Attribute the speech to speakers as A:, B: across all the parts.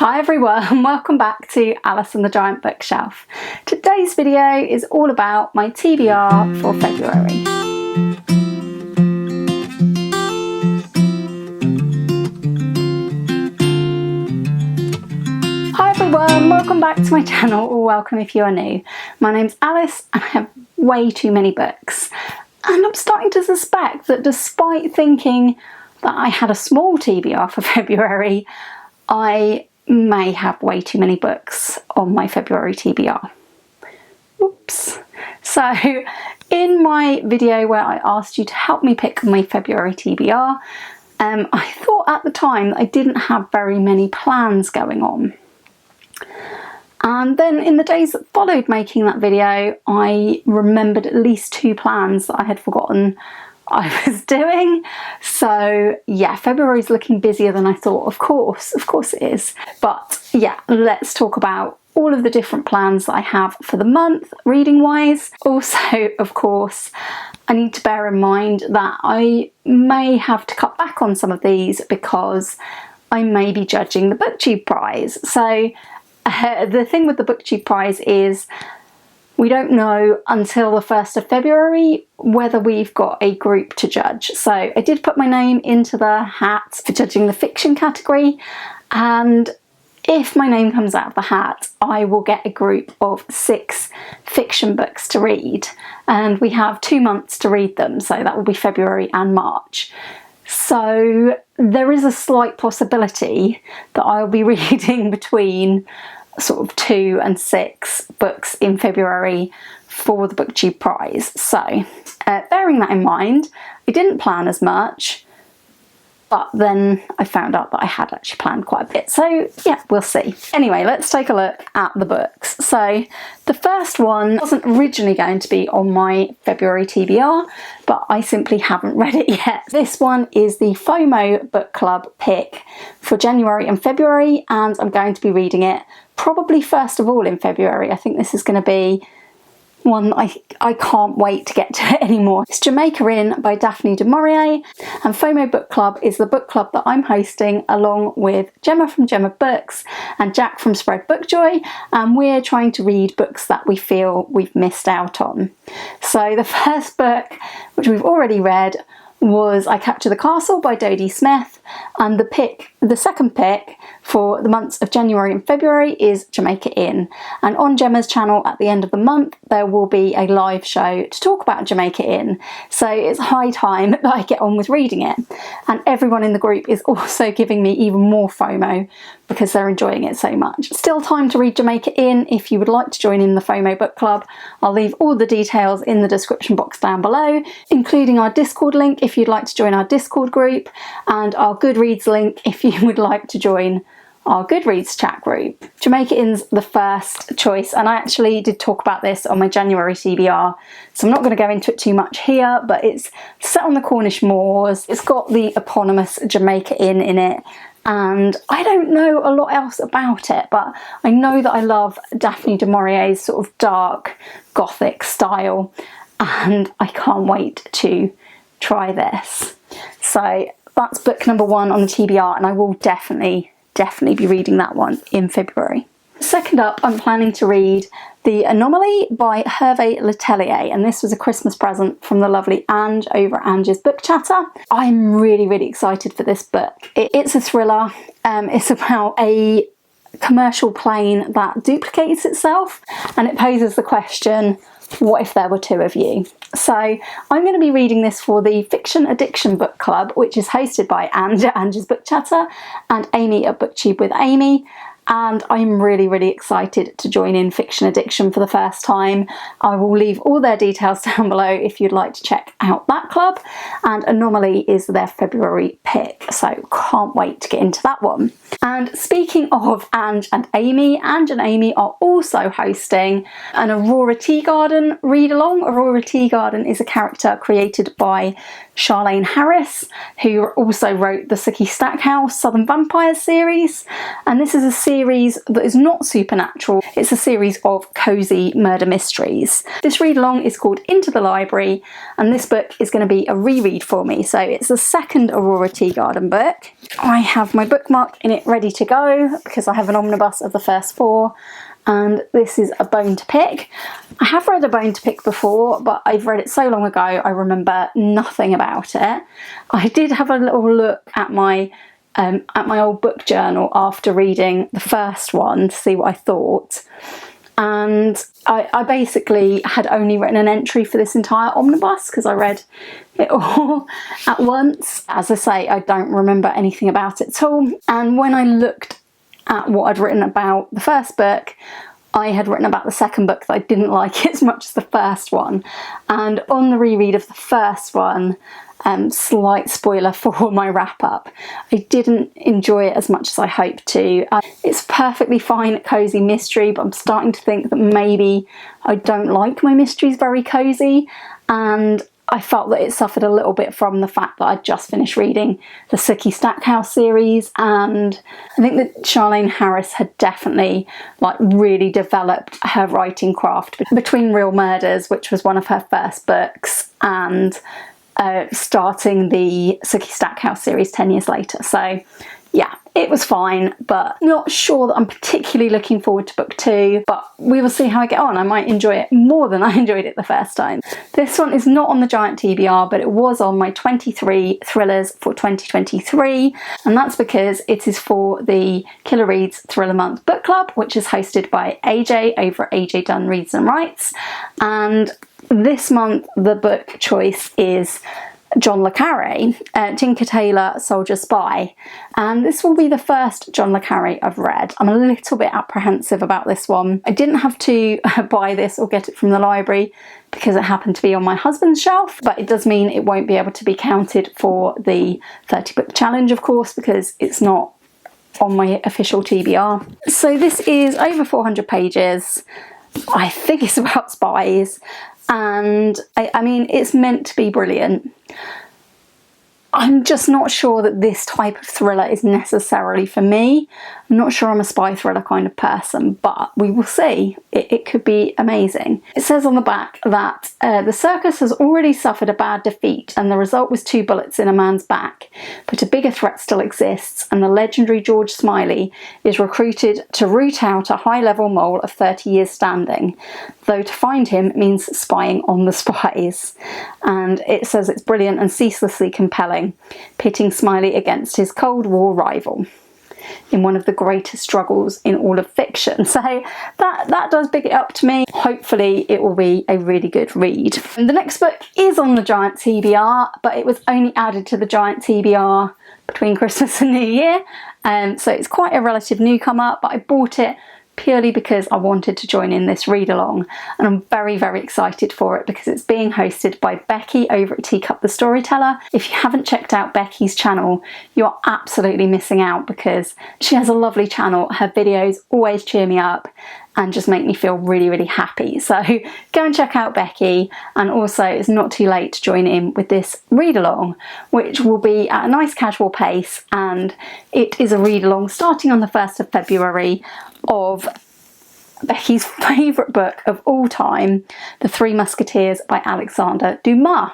A: Hi everyone, welcome back to Alice and the Giant Bookshelf. Today's video is all about my TBR for February. Hi everyone, welcome back to my channel, or welcome if you are new. My name's Alice and I have way too many books. And I'm starting to suspect that despite thinking that I had a small TBR for February, I may have way too many books on my February TBR. Oops. So in my video where I asked you to help me pick my February TBR, I thought at the time that I didn't have very many plans going on. And then in the days that followed making that video, I remembered at least 2 plans that I had forgotten I was doing. So yeah, February's looking busier than I thought. Of course it is. But yeah, let's talk about all of the different plans that I have for the month, reading wise. Also, of course, I need to bear in mind that I may have to cut back on some of these because I may be judging the BookTube prize. So the thing with the BookTube prize is we don't know until the 1st of February whether we've got a group to judge. So I did put my name into the hat for judging the fiction category, and if my name comes out of the hat, I will get a group of 6 fiction books to read, and we have 2 months to read them, so that will be February and March. So there is a slight possibility that I'll be reading between sort of 2 and 6 books in February for the BookTube prize. So bearing that in mind, I didn't plan as much, but then I found out that I had actually planned quite a bit. So yeah, we'll see. Anyway, let's take a look at the books. So the first one wasn't originally going to be on my February TBR, but I simply haven't read it yet. This one is the FOMO Bookclub pick for January and February, and I'm going to be reading it probably first of all in February. I think this is going to be one I can't wait to get to it anymore. It's Jamaica Inn by Daphne du Maurier, and FOMO Book Club is the book club that I'm hosting along with Gemma from Gemma Books and Jack from Spread Bookjoy, and we're trying to read books that we feel we've missed out on. So the first book, which we've already read, was I Capture the Castle by Dodie Smith, and the second pick for the months of January and February is Jamaica Inn. And on Gemma's channel at the end of the month there will be a live show to talk about Jamaica Inn, so it's high time that I get on with reading it. And everyone in the group is also giving me even more FOMO because they're enjoying it so much. Still time to read Jamaica Inn if you would like to join in the FOMO Book Club. I'll leave all the details in the description box down below, including our Discord link if you'd like to join our Discord group, and our Goodreads link if you would like to join our Goodreads chat group. Jamaica Inn's the first choice, and I actually did talk about this on my January TBR, so I'm not going to go into it too much here, but it's set on the Cornish moors. It's got the eponymous Jamaica Inn in it, and I don't know a lot else about it, but I know that I love Daphne du Maurier's sort of dark gothic style, and I can't wait to try this. So that's book number 1 on the TBR, and I will definitely be reading that one in February. Second up, I'm planning to read The Anomaly by Hervé Letellier, and this was a Christmas present from the lovely Ange over at Ange's Book Chatter. I'm really excited for this book. It's a thriller. It's about a commercial plane that duplicates itself, and it poses the question, what if there were 2 of you? So I'm going to be reading this for the Fiction Addiction Book Club, which is hosted by Ange at Ange's Book Chatter and Amy at BookTube with Amy. And I'm really excited to join in Fiction Addiction for the first time. I will leave all their details down below if you'd like to check out that club. And Anomaly is their February pick, so can't wait to get into that one. And speaking of Ange and Amy are also hosting an Aurora Tea Garden read-along. Aurora Tea Garden is a character created by Charlaine Harris, who also wrote the Sookie Stackhouse Southern Vampires series. And this is a series that is not supernatural, it's a series of cosy murder mysteries. This read along is called Into the Library, and this book is going to be a reread for me. So it's the second Aurora Tea Garden book. I have my bookmark in it ready to go because I have an omnibus of the first 4. And this is A Bone to Pick. I have read A Bone to Pick before, but I've read it so long ago I remember nothing about it. I did have a little look at my old book journal after reading the first one to see what I thought, and I basically had only written an entry for this entire omnibus because I read it all at once. As I say, I don't remember anything about it at all, and when I looked at what I'd written about the first book, I had written about the second book that I didn't like as much as the first one. And on the reread of the first one, slight spoiler for my wrap up, I didn't enjoy it as much as I hoped to. It's perfectly fine cosy mystery, but I'm starting to think that maybe I don't like my mysteries very cosy, and I felt that it suffered a little bit from the fact that I'd just finished reading the Sookie Stackhouse series, and I think that Charlaine Harris had definitely really developed her writing craft between Real Murders, which was one of her first books, and starting the Sookie Stackhouse series 10 years later. So yeah, it was fine, but not sure that I'm particularly looking forward to book 2, but we will see how I get on. I might enjoy it more than I enjoyed it the first time. This one is not on the giant TBR, but it was on my 23 thrillers for 2023, and that's because it is for the Killer Reads Thriller Month Book Club, which is hosted by AJ over at AJ Dunn Reads and Writes, and this month the book choice is John le Carré, Tinker Tailor Soldier Spy, and this will be the first John le Carré I've read. I'm a little bit apprehensive about this one. I didn't have to buy this or get it from the library because it happened to be on my husband's shelf, but it does mean it won't be able to be counted for the 30 book challenge, of course, because it's not on my official TBR. So this is over 400 pages. I think it's about spies, and I mean, it's meant to be brilliant. I'm just not sure that this type of thriller is necessarily for me. I'm not sure I'm a spy thriller kind of person, but we will see. It could be amazing. It says on the back that the circus has already suffered a bad defeat and the result was 2 bullets in a man's back, but a bigger threat still exists, and the legendary George Smiley is recruited to root out a high-level mole of 30 years standing, though to find him means spying on the spies. And it says it's brilliant and ceaselessly compelling, pitting Smiley against his Cold War rival in one of the greatest struggles in all of fiction. So that does big it up to me. Hopefully it will be a really good read. And the next book is on the giant TBR, but it was only added to the giant TBR between Christmas and New Year, so it's quite a relative newcomer, but I bought it purely because I wanted to join in this read along, and I'm very, very excited for it because it's being hosted by Becky over at Teacup the Storyteller. If you haven't checked out Becky's channel, you're absolutely missing out because she has a lovely channel. Her videos always cheer me up and just make me feel really, really happy. So go and check out Becky, and also it's not too late to join in with this read along, which will be at a nice casual pace, and it is a read along starting on the 1st of February of Becky's favourite book of all time, The Three Musketeers by Alexander Dumas.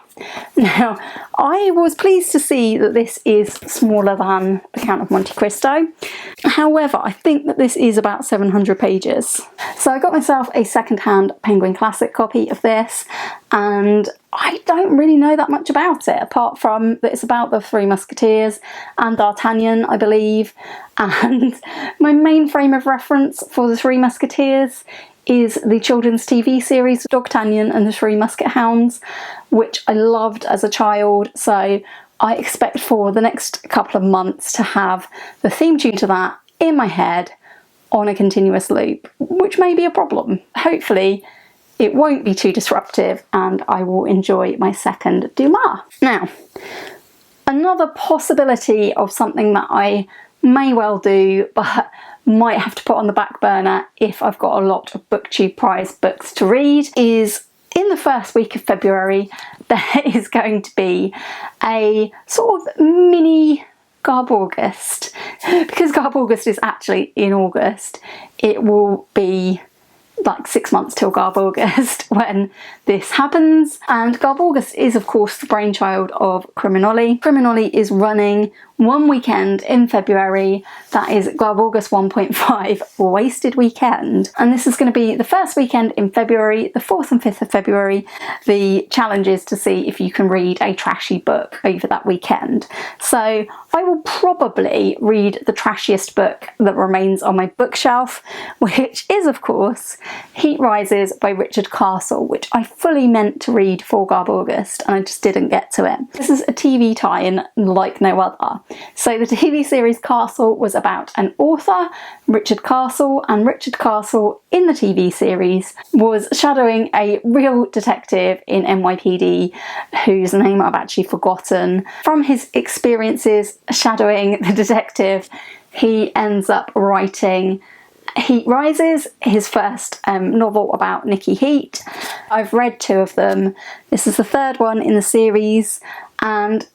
A: Now, I was pleased to see that this is smaller than The Count of Monte Cristo. However, I think that this is about 700 pages. So I got myself a second-hand Penguin Classic copy of this, and I don't really know that much about it, apart from that it's about the Three Musketeers and D'Artagnan, I believe. And my main frame of reference for the Three Musketeers is the children's TV series D'Artagnan and the Three Musket Hounds, which I loved as a child. So I expect for the next couple of months to have the theme tune to that in my head on a continuous loop, which may be a problem. Hopefully it won't be too disruptive and I will enjoy my second Dumas. Now, another possibility of something that I may well do but might have to put on the back burner if I've got a lot of BookTube prize books to read is in the first week of February, there is going to be a sort of mini Garb August. Because Garb August is actually in August, it will be like 6 months till Garb August when this happens. And Garb August is of course the brainchild of Criminoli. Criminoli is running one weekend in February, that is Garb August 1.5 Wasted Weekend. And this is going to be the first weekend in February, the 4th and 5th of February. The challenge is to see if you can read a trashy book over that weekend. So I will probably read the trashiest book that remains on my bookshelf, which is of course Heat Rises by Richard Castle, which I fully meant to read for Garb August and I just didn't get to it. This is a TV tie-in like no other. So the TV series Castle was about an author, Richard Castle, and Richard Castle in the TV series was shadowing a real detective in NYPD whose name I've actually forgotten. From his experiences shadowing the detective, he ends up writing Heat Rises, his first novel about Nikki Heat. I've read 2 of them. This is the 3rd one in the series, and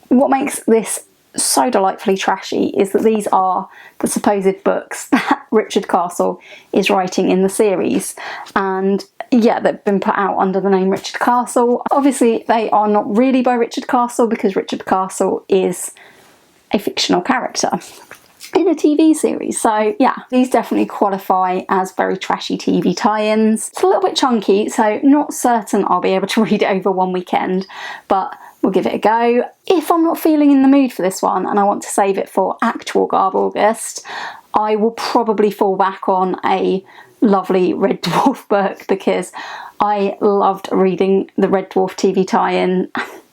A: what makes this so delightfully trashy is that these are the supposed books that Richard Castle is writing in the series, and yeah, they've been put out under the name Richard Castle. Obviously they are not really by Richard Castle because Richard Castle is a fictional character in a TV series. So yeah, these definitely qualify as very trashy TV tie-ins. It's a little bit chunky, so not certain I'll be able to read it over one weekend, but we'll give it a go. If I'm not feeling in the mood for this one and I want to save it for actual Garb August, I will probably fall back on a lovely Red Dwarf book because I loved reading the Red Dwarf TV tie-in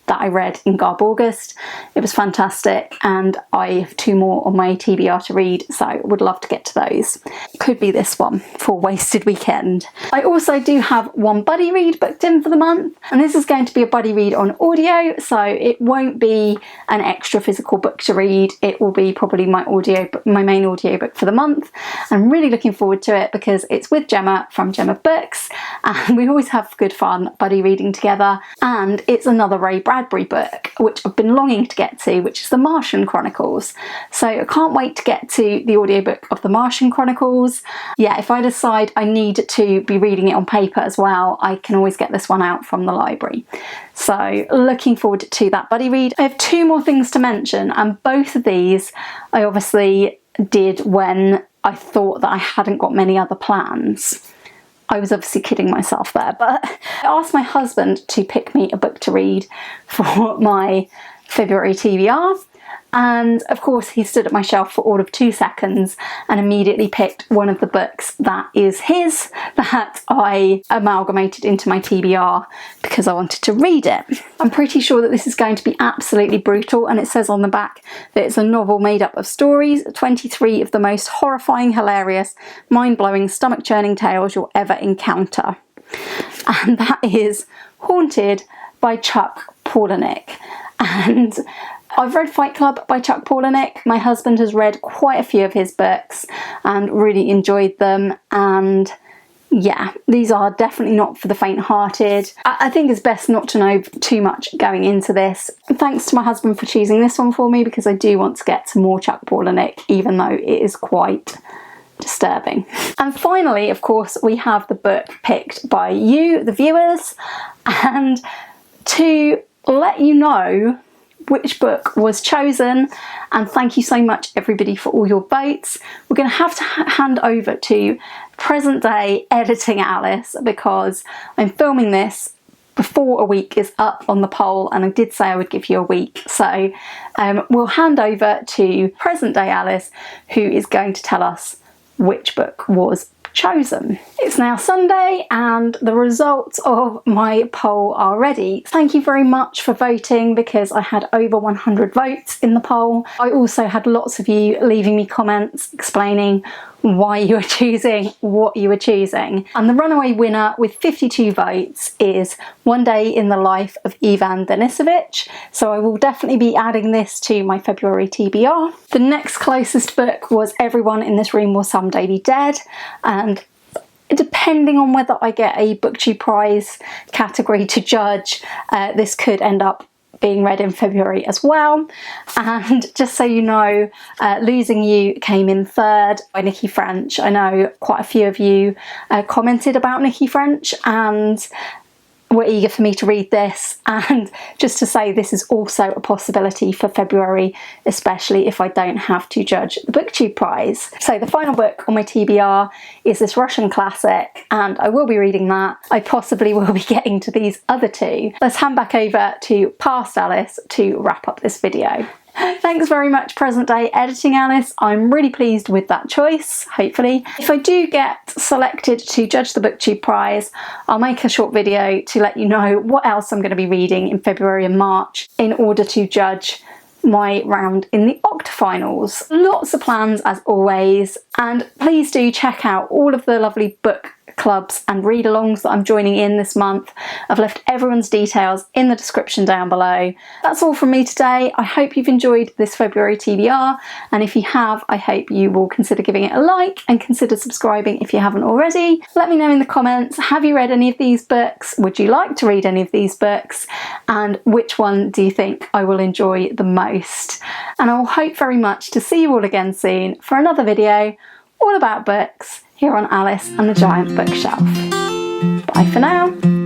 A: that I read in Garb August. It was fantastic, and I have 2 more on my TBR to read, so would love to get to those. Could be this one for Wasted Weekend. I also do have one buddy read booked in for the month, and this is going to be a buddy read on audio, so it won't be an extra physical book to read. It will be probably my main audiobook for the month. I'm really looking forward to it because it's with Gemma from Gemma Books, and we always have good fun buddy reading together, and it's another Ray Bradbury book which I've been longing to get to, which is The Martian Chronicles. So I can't wait to get to the audiobook of The Martian Chronicles. Yeah, if I decide I need to be reading it on paper as well, I can always get this one out from the library. So looking forward to that buddy read. I have 2 more things to mention, and both of these I obviously did when I thought that I hadn't got many other plans. I was obviously kidding myself there, but I asked my husband to pick me a book to read for my February TBR, and of course he stood at my shelf for all of 2 seconds and immediately picked one of the books that is his, that I amalgamated into my TBR because I wanted to read it. I'm pretty sure that this is going to be absolutely brutal, and it says on the back that it's a novel made up of stories, 23 of the most horrifying, hilarious, mind-blowing, stomach-churning tales you'll ever encounter. And that is Haunted by Chuck Palahniuk. And I've read Fight Club by Chuck Palahniuk. My husband has read quite a few of his books and really enjoyed them, and yeah, these are definitely not for the faint-hearted. I think it's best not to know too much going into this. Thanks to my husband for choosing this one for me because I do want to get to more Chuck Palahniuk, even though it is quite disturbing. And finally, of course, we have the book picked by you, the viewers, and to let you know which book was chosen, and thank you so much everybody for all your votes, we're going to have to hand over to present day editing Alice because I'm filming this before a week is up on the poll, and I did say I would give you a week, so we'll hand over to present day Alice, who is going to tell us which book was chosen. It's now Sunday and the results of my poll are ready. Thank you very much for voting because I had over 100 votes in the poll. I also had lots of you leaving me comments explaining why you were choosing what you were choosing. And the runaway winner with 52 votes is One Day in the Life of Ivan Denisovich. So I will definitely be adding this to my February TBR. The next closest book was Everyone in This Room Will Someday Be Dead, and depending on whether I get a BookTube Prize category to judge, this could end up being read in February as well. And just so you know, Losing You came in third by Nikki French. I know quite a few of you commented about Nikki French and were eager for me to read this, and just to say this is also a possibility for February, especially if I don't have to judge the BookTube Prize. So the final book on my TBR is this Russian classic, and I will be reading that. I possibly will be getting to these other two. Let's hand back over to past Alice to wrap up this video. Thanks very much, present day editing Alice. I'm really pleased with that choice, hopefully. If I do get selected to judge the BookTube Prize, I'll make a short video to let you know what else I'm going to be reading in February and March in order to judge my round in the octafinals. Lots of plans as always, and please do check out all of the lovely book clubs and read-alongs that I'm joining in this month. I've left everyone's details in the description down below. That's all from me today. I hope you've enjoyed this February TBR, and if you have, I hope you will consider giving it a like and consider subscribing if you haven't already. Let me know in the comments, have you read any of these books? Would you like to read any of these books? And which one do you think I will enjoy the most? And I will hope very much to see you all again soon for another video all about books here on Alice and the Giant Bookshelf. Bye for now.